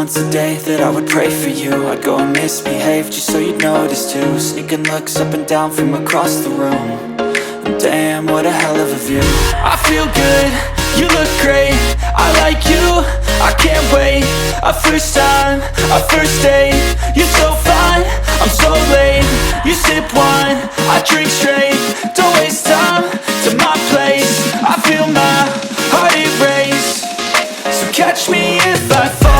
once a day that I would pray for you. I'd go and misbehave just so you'd notice too. Sneaking looks up and down from across the room. And damn, what a hell of a view. I feel good, you look great, I like you, I can't wait. A first time, a first date, you're so fine, I'm so late. You sip wine, I drink straight. Don't waste time to my place. I feel my heart erase. So catch me if I fall.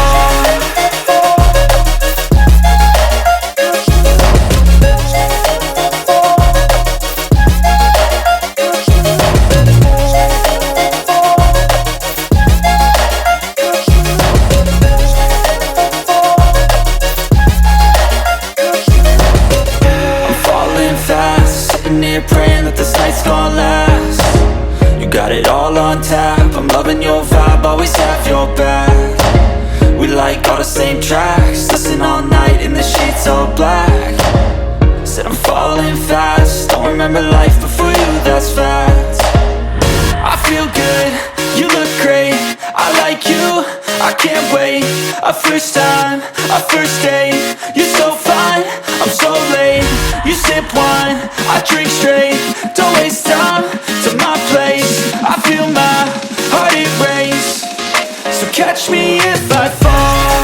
Praying that this night's gonna last. You got it all on tap, I'm loving your vibe, always have your back. We like all the same tracks, listen all night in the sheets all black. Said I'm falling fast, don't remember life before you, that's fact. I feel good, you look great, I like you, I can't wait. A first time, a first date, you're so fine, I'm so late. You sip wine, I drink straight. Don't waste time to my place. I feel my heart erase. So catch me if I fall.